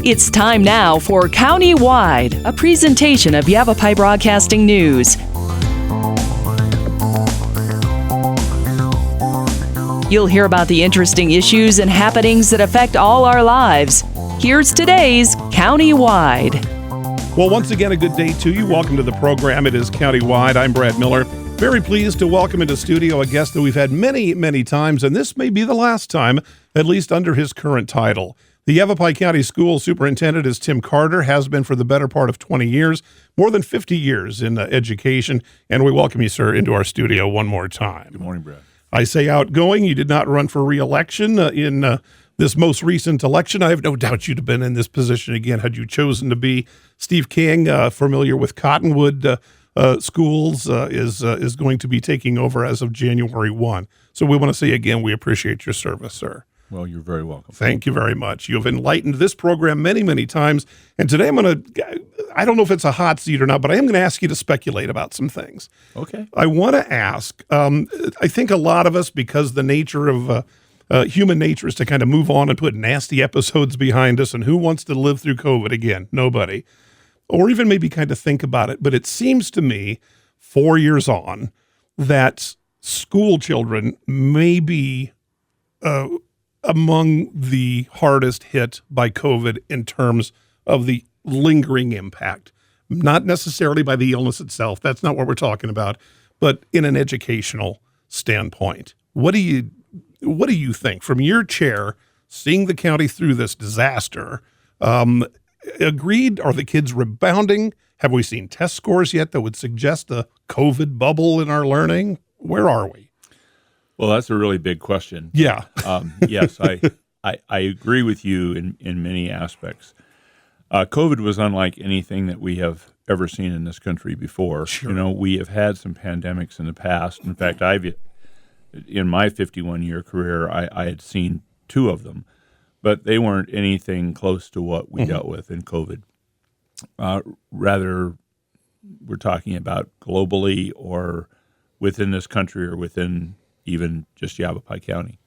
It's time now for County-Wide, a presentation of Yavapai Broadcasting News. You'll hear about the interesting issues and happenings that affect all our lives. Here's today's County-Wide. Well, once again, a good day to you. Welcome to the program. It is County-Wide. I'm Brad Miller. Very pleased to welcome into studio a guest that we've had many times, and this may be the last time, at least under his current title. The Yavapai County School Superintendent is Tim Carter, has been for the better part of 20 years, more than 50 years in education, and we welcome you, sir, into our studio one more time. Good morning, Brad. I say outgoing. You did not run for re-election in this most recent election. I have no doubt you'd have been in this position again had you chosen to be. Steve King, familiar with Cottonwood Schools, is going to be taking over as of January 1. So we want to say again, we appreciate your service, sir. Well, you're very welcome. Thank you very much. You have enlightened this program many times. And today I don't know if it's a hot seat or not, but I am going to ask you to speculate about some things. Okay. I want to ask, I think a lot of us, because the nature of human nature is to kind of move on and put nasty episodes behind us, and who wants to live through COVID again? Nobody. Or even maybe kind of think about it. But it seems to me, 4 years on, that school children may be among the hardest hit by COVID in terms of the lingering impact. Not necessarily by the illness itself. That's not what we're talking about. But in an educational standpoint. What do you think from your chair, seeing the county through this disaster? Agreed? Are the kids rebounding? Have we seen test scores yet that would suggest a COVID bubble in our learning? Where are we? Well, that's a really big question. Yeah. Yes, I agree with you in many aspects. COVID was unlike anything that we have ever seen in this country before. Sure. You know, we have had some pandemics in the past. In fact, in my 51-year career, I had seen two of them, but they weren't anything close to what we dealt with in COVID. Rather, we're talking about globally or within this country or within even just Yavapai County.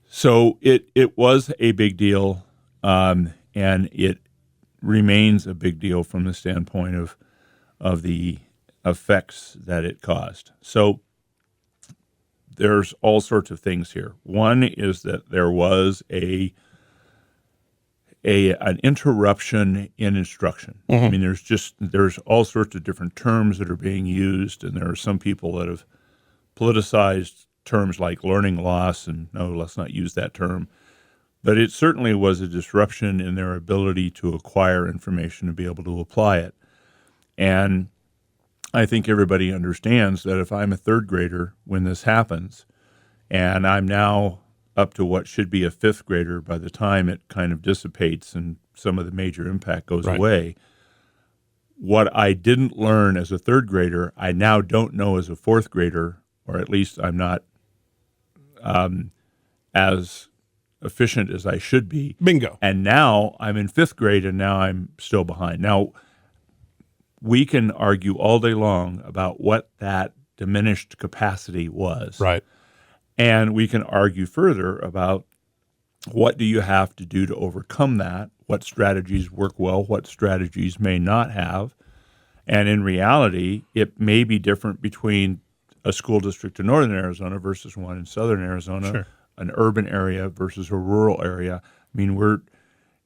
So it was a big deal, and it remains a big deal from the standpoint of the effects that it caused. So there's all sorts of things here. One is that there was an interruption in instruction. I mean, there's all sorts of different terms that are being used, and there are some people that have politicized terms like learning loss, and no, let's not use that term. But it certainly was a disruption in their ability to acquire information and be able to apply it. And I think everybody understands that if I'm a third grader when this happens, and I'm now up to what should be a fifth grader by the time it kind of dissipates and some of the major impact goes away, what I didn't learn as a third grader, I now don't know as a fourth grader, or at least I'm not as efficient as I should be. Bingo. And now I'm in fifth grade, and now I'm still behind. Now, we can argue all day long about what that diminished capacity was. Right. And we can argue further about what do you have to do to overcome that, what strategies work well, what strategies may not have. And in reality, it may be different between a school district in northern Arizona versus one in southern Arizona, Sure. An urban area versus a rural area. I mean,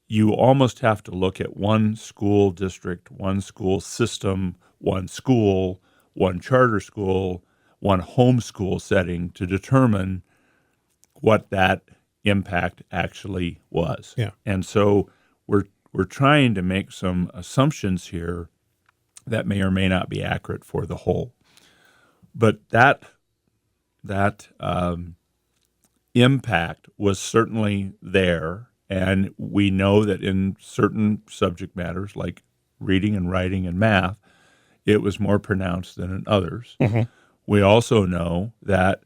you almost have to look at one school district, one school system, one school, one charter school, one homeschool setting to determine what that impact actually was. Yeah. And so we're trying to make some assumptions here that may or may not be accurate for the whole. But that impact was certainly there, and we know that in certain subject matters like reading and writing and math, it was more pronounced than in others. We also know that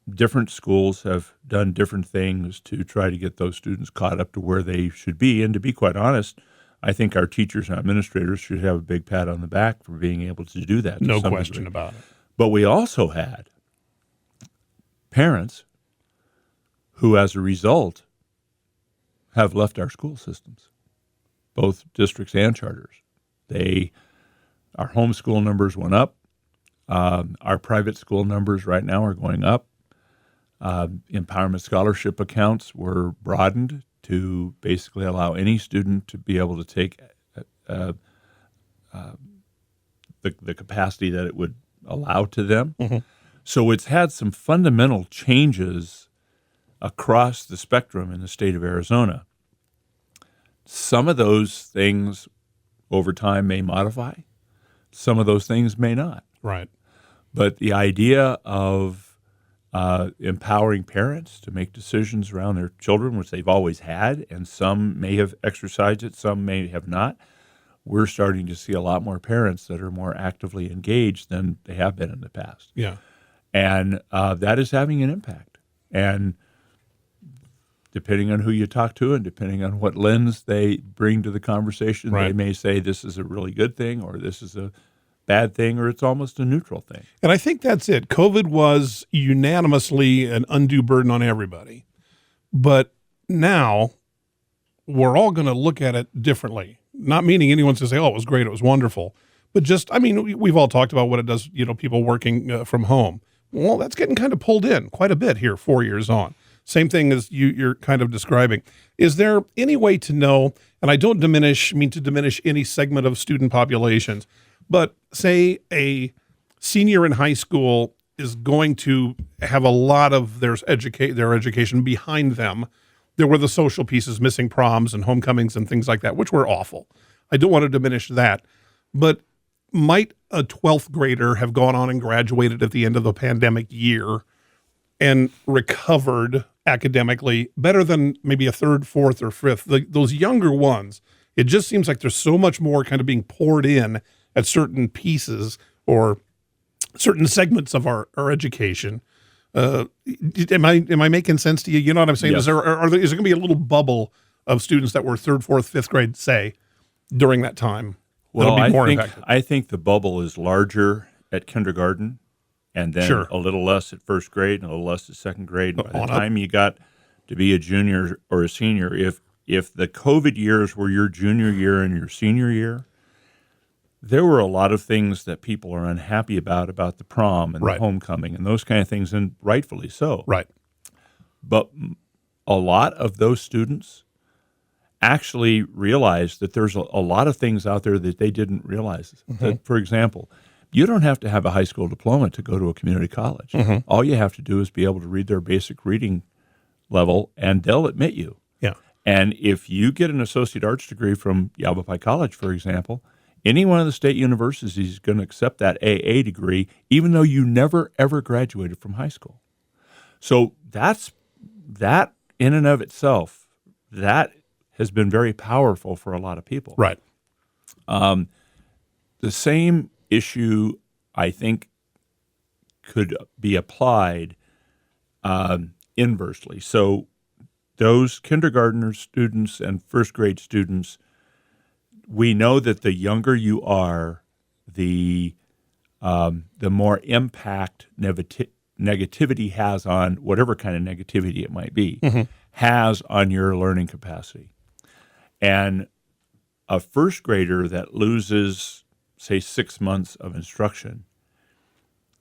different schools have done different things to try to get those students caught up to where they should be. And to be quite honest, I think our teachers and administrators should have a big pat on the back for being able to do that. No question about it. But we also had parents who, as a result, have left our school systems, both districts and charters. Our homeschool numbers went up. Our private school numbers right now are going up. Empowerment scholarship accounts were broadened to basically allow any student to be able to take the capacity that it would allow to them. Mm-hmm. So it's had some fundamental changes across the spectrum in the state of Arizona. Some of those things over time may modify. Some of those things may not. Right. But the idea of empowering parents to make decisions around their children, which they've always had, and some may have exercised it, some may have not, we're starting to see a lot more parents that are more actively engaged than they have been in the past. Yeah. And that is having an impact. And depending on who you talk to and depending on what lens they bring to the conversation, right, they may say this is a really good thing or this is a bad thing or it's almost a neutral thing. And I think that's it. COVID was unanimously an undue burden on everybody. But now we're all going to look at it differently. Not meaning anyone's going to say, oh, it was great, it was wonderful. But just, I mean, we've all talked about what it does, people working from home. Well, that's getting kind of pulled in quite a bit here 4 years on. Same thing as you're kind of describing. Is there any way to know, and I don't mean to diminish any segment of student populations, but say a senior in high school is going to have a lot of their education behind them. There were the social pieces, missing proms and homecomings and things like that, which were awful. I don't want to diminish that. But might a 12th grader have gone on and graduated at the end of the pandemic year and recovered academically better than maybe a third, fourth, or fifth? Those younger ones, it just seems like there's so much more kind of being poured in at certain pieces or certain segments of our education. Am I making sense to you? You know what I'm saying? Yes. Is there going to be a little bubble of students that were third, fourth, fifth grade, say, during that time? Well, Impacted? I think the bubble is larger at kindergarten and then a little less at first grade and a little less at second grade. By the time you got to be a junior or a senior, if the COVID years were your junior year and your senior year, there were a lot of things that people are unhappy about the prom and the homecoming and those kind of things, and rightfully so. Right. But a lot of those students actually realized that there's a lot of things out there that they didn't realize. Mm-hmm. That, for example, you don't have to have a high school diploma to go to a community college. Mm-hmm. All you have to do is be able to read their basic reading level, and they'll admit you. Yeah. And if you get an associate arts degree from Yavapai College, for example, any one of the state universities is going to accept that AA degree, even though you never, ever graduated from high school. So that in and of itself, that has been very powerful for a lot of people. Right. The same issue, I think, could be applied inversely. So those kindergartner students and first grade students, we know that the younger you are, the more impact negativity has on whatever kind of negativity it might be, has on your learning capacity. And a first grader that loses, say, 6 months of instruction,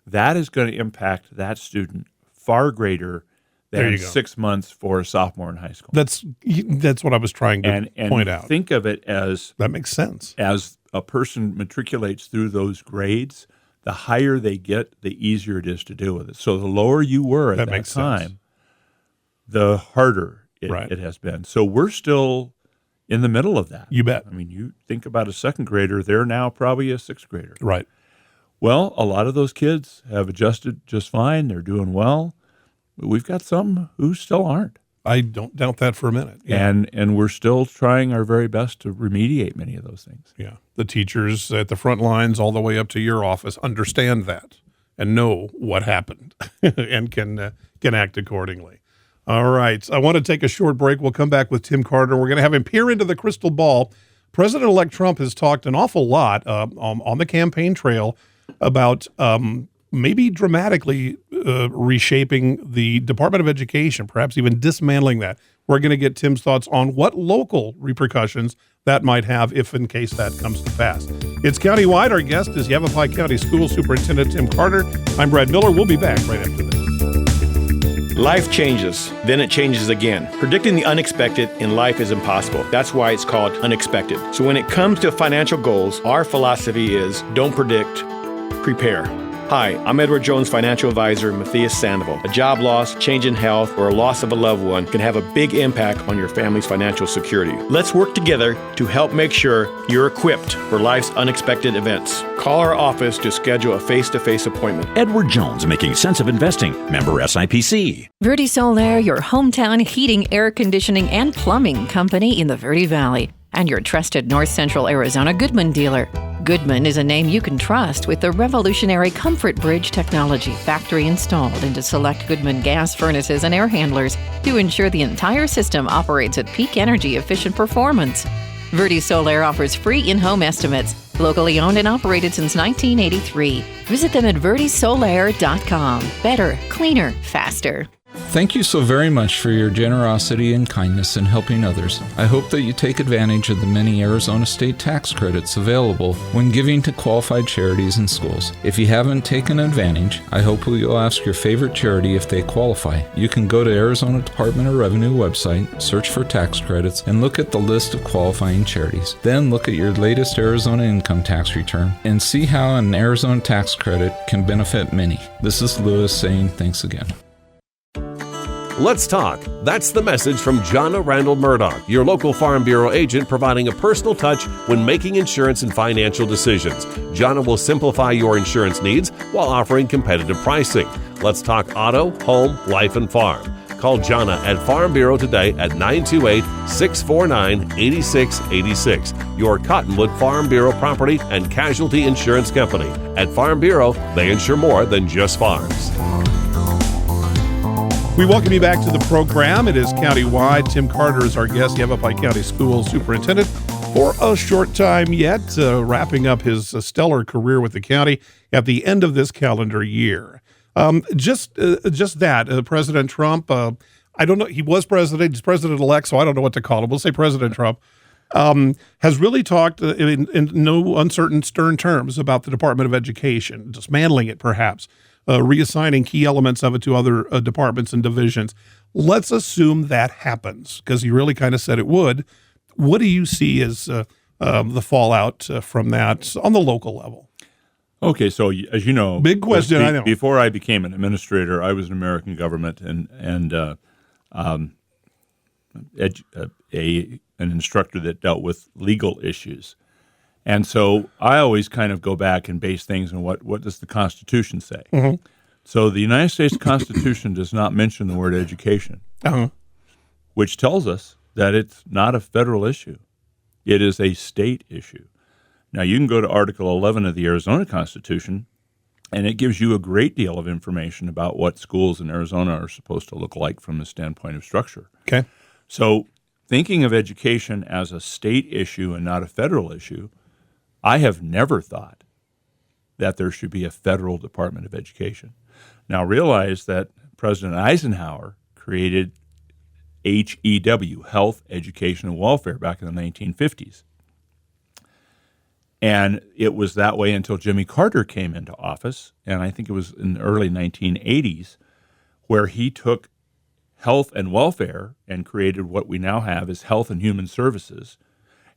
that is going to impact that student far greater than 6 months for a sophomore in high school. That's what I was trying to point out. Think of it as that makes sense. As a person matriculates through those grades, the higher they get, the easier it is to deal with it. So the lower you were at that time, the harder it has been. So we're still in the middle of that. You bet. I mean, you think about a second grader, they're now probably a sixth grader. Right. Well, a lot of those kids have adjusted just fine. They're doing well. But we've got some who still aren't. I don't doubt that for a minute. Yeah. And we're still trying our very best to remediate many of those things. Yeah. The teachers at the front lines all the way up to your office understand that and know what happened and can act accordingly. All right. I want to take a short break. We'll come back with Tim Carter. We're going to have him peer into the crystal ball. President-elect Trump has talked an awful lot on the campaign trail about maybe dramatically reshaping the Department of Education, perhaps even dismantling that. we're going to get Tim's thoughts on what local repercussions that might have if in case that comes to pass. It's Countywide. Our guest is Yavapai County School Superintendent Tim Carter. I'm Brad Miller. We'll be back right after this. Life changes, then it changes again. Predicting the unexpected in life is impossible. That's why it's called unexpected. So when it comes to financial goals, our philosophy is don't predict, prepare. Hi, I'm Edward Jones financial advisor Matthias Sandoval. A job loss, change in health, or a loss of a loved one can have a big impact on your family's financial security. Let's work together to help make sure you're equipped for life's unexpected events. Call our office to schedule a face-to-face appointment. Edward Jones, making sense of investing. Member SIPC. Verde Solaire, your hometown heating, air conditioning, and plumbing company in the Verde Valley, and your trusted North Central Arizona Goodman dealer. Goodman is a name you can trust with the revolutionary Comfort Bridge technology factory installed into select Goodman gas furnaces and air handlers to ensure the entire system operates at peak energy efficient performance. Verde Solaire offers free in-home estimates, locally owned and operated since 1983. Visit them at verdesolaire.com. Better, cleaner, faster. Thank you so very much for your generosity and kindness in helping others. I hope that you take advantage of the many Arizona state tax credits available when giving to qualified charities and schools. If you haven't taken advantage, I hope you'll ask your favorite charity if they qualify. You can go to Arizona Department of Revenue website, search for tax credits, and look at the list of qualifying charities. Then look at your latest Arizona income tax return and see how an Arizona tax credit can benefit many. This is Lewis saying thanks again. Let's talk. That's the message from Jonna Randall Murdoch, your local Farm Bureau agent, providing a personal touch when making insurance and financial decisions. Jonna will simplify your insurance needs while offering competitive pricing. Let's talk auto, home, life, and farm. Call Jonna at Farm Bureau today at 928-649-8686. Your Cottonwood Farm Bureau property and casualty insurance company. At Farm Bureau, they insure more than just farms. We welcome you back to the program. It is Countywide. Tim Carter is our guest, Yavapai County School Superintendent, for a short time yet, wrapping up his stellar career with the county at the end of this calendar year. Just that, President Trump, I don't know, he was president, he's president-elect, so I don't know what to call him. We'll say President Trump, has really talked in no uncertain, stern terms about the Department of Education, dismantling it perhaps, reassigning key elements of it to other departments and divisions. Let's assume that happens, because he really kind of said it would. What do you see as the fallout from that on the local level? Okay, so as you know, big question. I know. Before I became an administrator, I was in American government and an instructor that dealt with legal issues. And so I always kind of go back and base things on what does the Constitution say. Mm-hmm. So the United States Constitution does not mention the word education, which tells us that it's not a federal issue. It is a state issue. Now, you can go to Article 11 of the Arizona Constitution, and it gives you a great deal of information about what schools in Arizona are supposed to look like from the standpoint of structure. Okay. So thinking of education as a state issue and not a federal issue, I have never thought that there should be a federal Department of Education. Now, realize that President Eisenhower created HEW, Health, Education, and Welfare, back in the 1950s. And it was that way until Jimmy Carter came into office, and I think it was in the early 1980s, where he took health and welfare and created what we now have as Health and Human Services,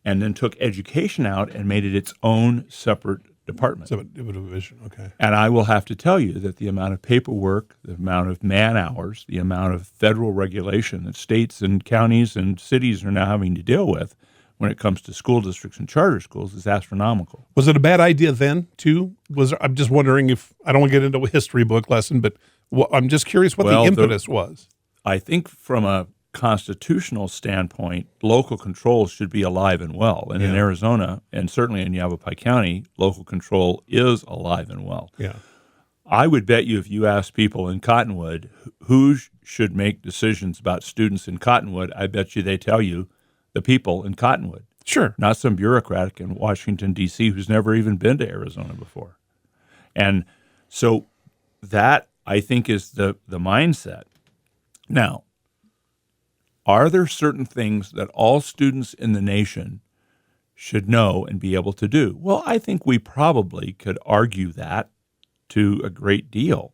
and then took education out and made it its own separate department. Division, okay. And I will have to tell you that the amount of paperwork, the amount of man hours, the amount of federal regulation that states and counties and cities are now having to deal with when it comes to school districts and charter schools is astronomical. Was it a bad idea then, too? I'm just wondering if, I don't want to get into a history book lesson, but I'm just curious what the impetus was. I think from a constitutional standpoint, local control should be alive and well. And in Arizona, and certainly in Yavapai County, local control is alive and well. Yeah. I would bet you if you ask people in Cottonwood who should make decisions about students in Cottonwood, I bet you they tell you the people in Cottonwood. Sure. Not some bureaucrat in Washington, D.C. who's never even been to Arizona before. And so that, I think, is the mindset. Now, are there certain things that all students in the nation should know and be able to do? Well, I think we probably could argue that to a great deal.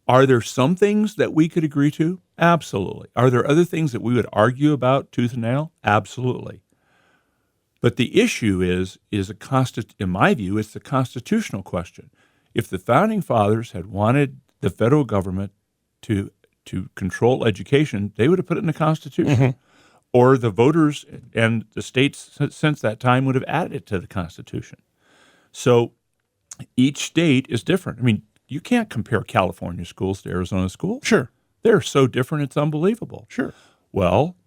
Are there some things that we could agree to? Absolutely. Are there other things that we would argue about tooth and nail? Absolutely. But the issue is in my view, it's the constitutional question. If the founding fathers had wanted the federal government to control education, they would have put it in the Constitution. Mm-hmm. Or the voters and the states since that time would have added it to the Constitution. So each state is different. I mean, you can't compare California schools to Arizona schools. Sure. They're so different, it's unbelievable. Sure. Well,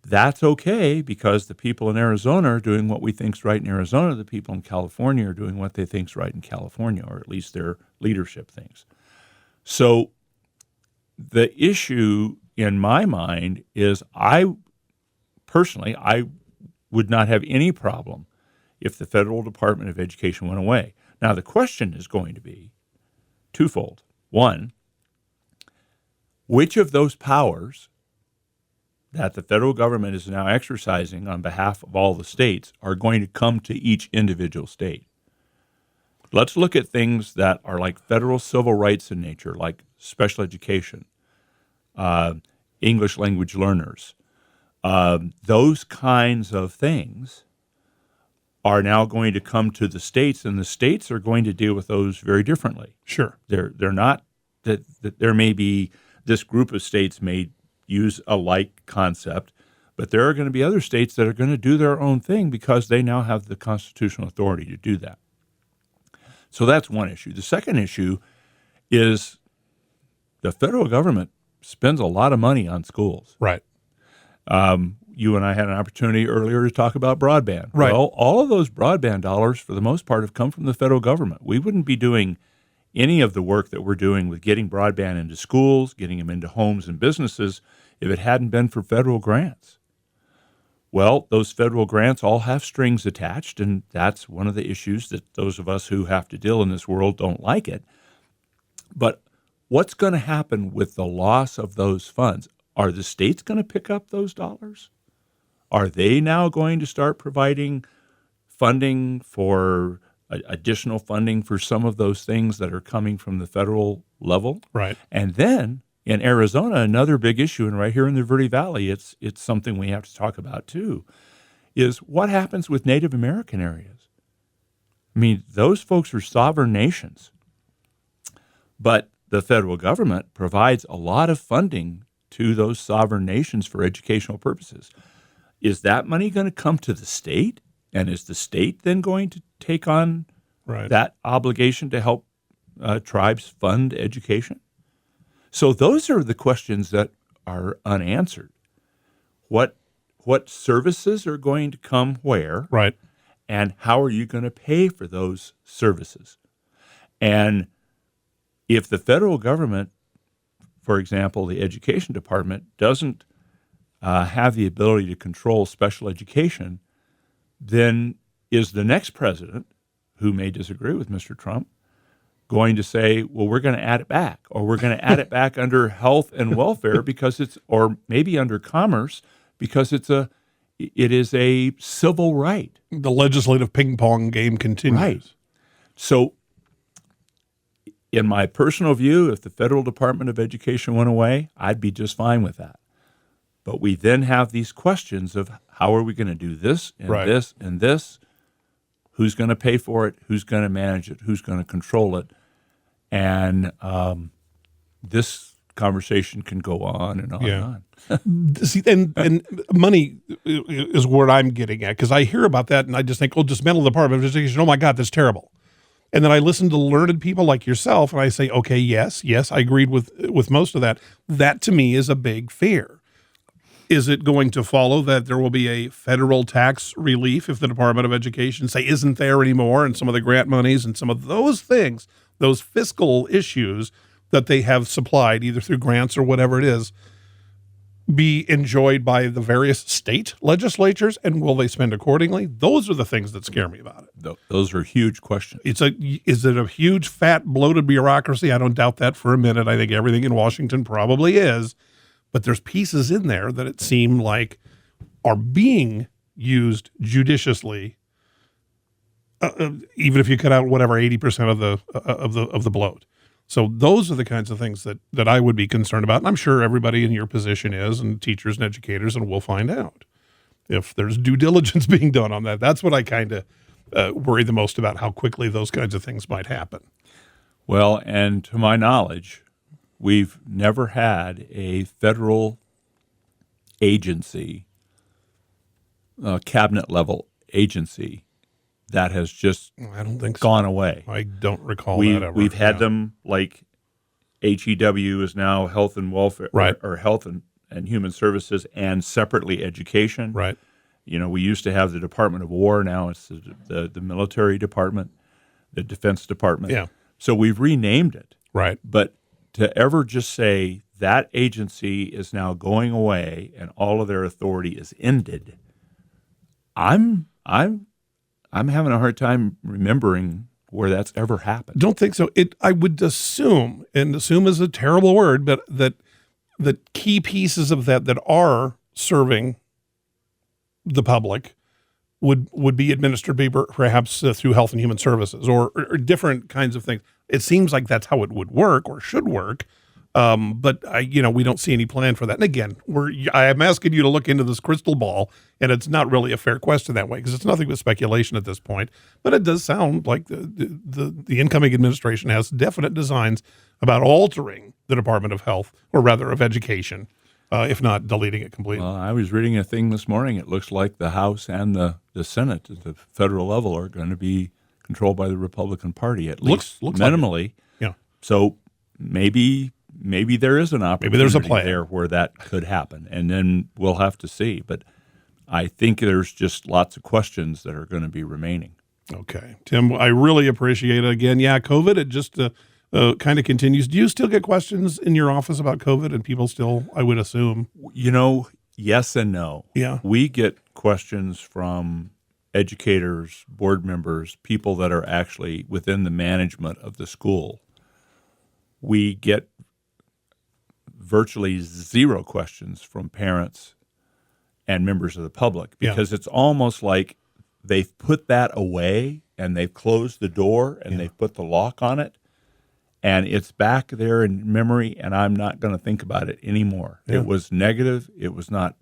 that's okay because the people in Arizona are doing what we think's right in Arizona. The people in California are doing what they think's right in California, or at least their leadership thinks. So the issue in my mind is I would not have any problem if the Federal Department of Education went away. Now, the question is going to be twofold. One, which of those powers that the federal government is now exercising on behalf of all the states are going to come to each individual state? Let's look at things that are like federal civil rights in nature, like special education, English language learners. Those kinds of things are now going to come to the states, and the states are going to deal with those very differently. Sure. They're not that there may be this group of states may use a like concept, but there are going to be other states that are going to do their own thing because they now have the constitutional authority to do that. So that's one issue. The second issue is the federal government spends a lot of money on schools. Right. You and I had an opportunity earlier to talk about broadband. Right. Well, all of those broadband dollars, for the most part, have come from the federal government. We wouldn't be doing any of the work that we're doing with getting broadband into schools, getting them into homes and businesses, if it hadn't been for federal grants. Well, those federal grants all have strings attached, and that's one of the issues that those of us who have to deal in this world don't like it. But what's going to happen with the loss of those funds? Are the states going to pick up those dollars? Are they now going to start providing funding for additional funding for some of those things that are coming from the federal level? Right. And then in Arizona, another big issue, and right here in the Verde Valley, it's something we have to talk about too, is what happens with Native American areas. I mean, those folks are sovereign nations, but the federal government provides a lot of funding to those sovereign nations for educational purposes. Is that money going to come to the state? And is the state then going to take on that obligation to help tribes fund education? So those are the questions that are unanswered. What services are going to come where? Right. And how are you going to pay for those services? And if the federal government, for example, the education department, doesn't have the ability to control special education, then is the next president, who may disagree with Mr. Trump, going to say, well, we're going to add it back, or we're going to add it back under health and welfare because it's, or maybe under commerce because it is a civil right. The legislative ping pong game continues. Right. So in my personal view, if the Federal Department of Education went away, I'd be just fine with that. But we then have these questions of how are we going to do this and this and this? Who's going to pay for it? Who's going to manage it? Who's going to control it? And this conversation can go on and on and on. See, and money is where I'm getting at, because I hear about that and I just think, oh, dismantle the Department of Education. Oh, my God, that's terrible. And then I listen to learned people like yourself and I say, okay, yes, I agreed with most of that. That to me is a big fear. Is it going to follow that there will be a federal tax relief if the Department of Education, say, isn't there anymore, and some of the grant monies and some of those things, those fiscal issues that they have supplied either through grants or whatever it is, be enjoyed by the various state legislatures, and will they spend accordingly? Those are the things that scare me about it. Those are huge questions. Is it a huge, fat, bloated bureaucracy? I don't doubt that for a minute. I think everything in Washington probably is. but there's pieces in there that it seemed like are being used judiciously, even if you cut out whatever 80% of the bloat. So those are the kinds of things that I would be concerned about, and I'm sure everybody in your position is, and teachers and educators, and we'll find out if there's due diligence being done on that. That's what I kind of worry the most about, how quickly those kinds of things might happen. Well, and to my knowledge, we've never had a federal agency, cabinet level agency, that has just I don't think gone away. I don't recall that ever. We've had them, like HEW is now Health and Welfare, right, or Health and Human Services, and separately Education. Right. You know, we used to have the Department of War. Now it's the military department, the Defense Department. Yeah. So we've renamed it. Right. But to ever just say that agency is now going away and all of their authority is ended, I'm having a hard time remembering where that's ever happened. Don't think so. I would assume, and assume is a terrible word, but that the key pieces of that are serving the public would be administered perhaps through Health and Human Services or different kinds of things. It seems like that's how it would work or should work. But we don't see any plan for that. And again, I am asking you to look into this crystal ball, and it's not really a fair question that way because it's nothing but speculation at this point. But it does sound like the incoming administration has definite designs about altering the Department of Health, or rather of Education, if not deleting it completely. Well, I was reading a thing this morning. It looks like the House and the Senate at the federal level are going to be controlled by the Republican Party, at least looks minimally. Like yeah. So maybe there is an opportunity Maybe there's a plan there where that could happen, and then we'll have to see. But I think there's just lots of questions that are going to be remaining. Okay. Tim, I really appreciate it. Again, yeah, COVID, it just kind of continues. Do you still get questions in your office about COVID, and people still, I would assume? Yes and no. Yeah. We get questions from educators, board members, people that are actually within the management of the school. We get virtually zero questions from parents and members of the public because it's almost like they've put that away and they've closed the door and they've put the lock on it, and it's back there in memory, and I'm not going to think about it anymore. Yeah. It was negative. It was not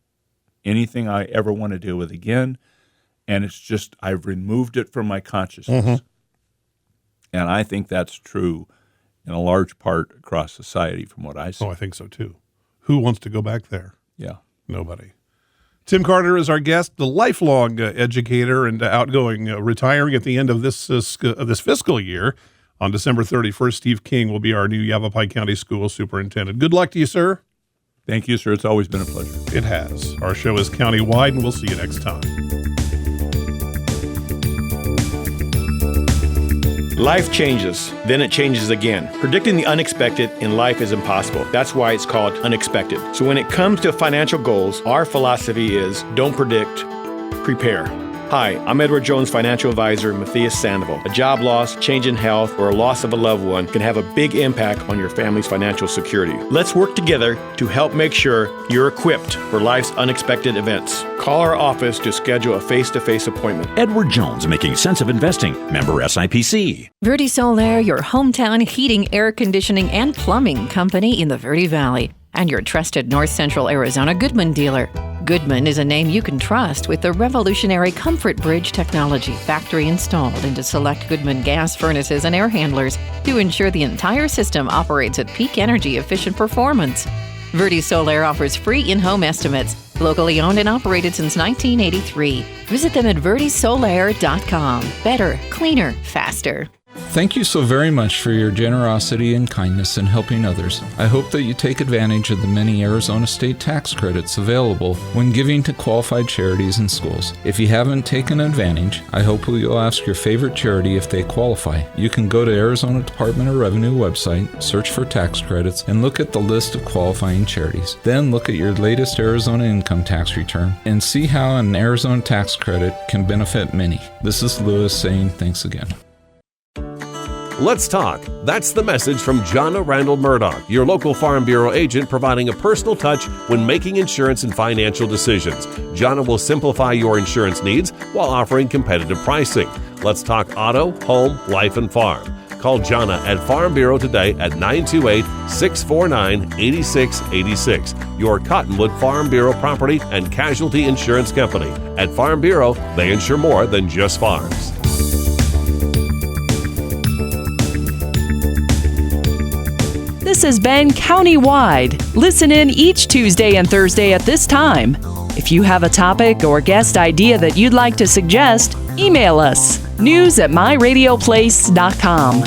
anything I ever want to deal with again, and it's just I've removed it from my consciousness. Mm-hmm. And I think that's true in a large part across society from what I see. Oh, I think so too. Who wants to go back there? Yeah. Nobody. Tim Carter is our guest, the lifelong educator and outgoing, retiring at the end of this fiscal year. On December 31st, Steve King will be our new Yavapai County School Superintendent. Good luck to you, sir. Thank you, sir. It's always been a pleasure. It has. Our show is county-wide, and we'll see you next time. Life changes, then it changes again. Predicting the unexpected in life is impossible. That's why it's called unexpected. So when it comes to financial goals, our philosophy is don't predict, prepare. Hi, I'm Edward Jones financial advisor Matthias Sandoval. A job loss, change in health, or a loss of a loved one can have a big impact on your family's financial security. Let's work together to help make sure you're equipped for life's unexpected events. Call our office to schedule a face-to-face appointment. Edward Jones, making sense of investing. Member SIPC. Verde Solaire, your hometown heating, air conditioning, and plumbing company in the Verde Valley, and your trusted North Central Arizona Goodman dealer. Goodman is a name you can trust with the revolutionary Comfort Bridge technology factory installed into select Goodman gas furnaces and air handlers to ensure the entire system operates at peak energy efficient performance. Verde Solaire offers free in-home estimates, locally owned and operated since 1983. Visit them at verdesolaire.com. Better, cleaner, faster. Thank you so very much for your generosity and kindness in helping others. I hope that you take advantage of the many Arizona state tax credits available when giving to qualified charities and schools. If you haven't taken advantage, I hope you'll ask your favorite charity if they qualify. You can go to Arizona Department of Revenue website, search for tax credits, and look at the list of qualifying charities. Then look at your latest Arizona income tax return and see how an Arizona tax credit can benefit many. This is Lewis saying thanks again. Let's talk. That's the message from Jana Randall Murdoch, your local Farm Bureau agent, providing a personal touch when making insurance and financial decisions. Jana will simplify your insurance needs while offering competitive pricing. Let's talk auto, home, life, and farm. Call Jana at Farm Bureau today at 928-649-8686. Your Cottonwood Farm Bureau property and casualty insurance company. At Farm Bureau, they insure more than just farms. This has been Countywide. Listen in each Tuesday and Thursday at this time. If you have a topic or guest idea that you'd like to suggest, email us, news@myradioplace.com.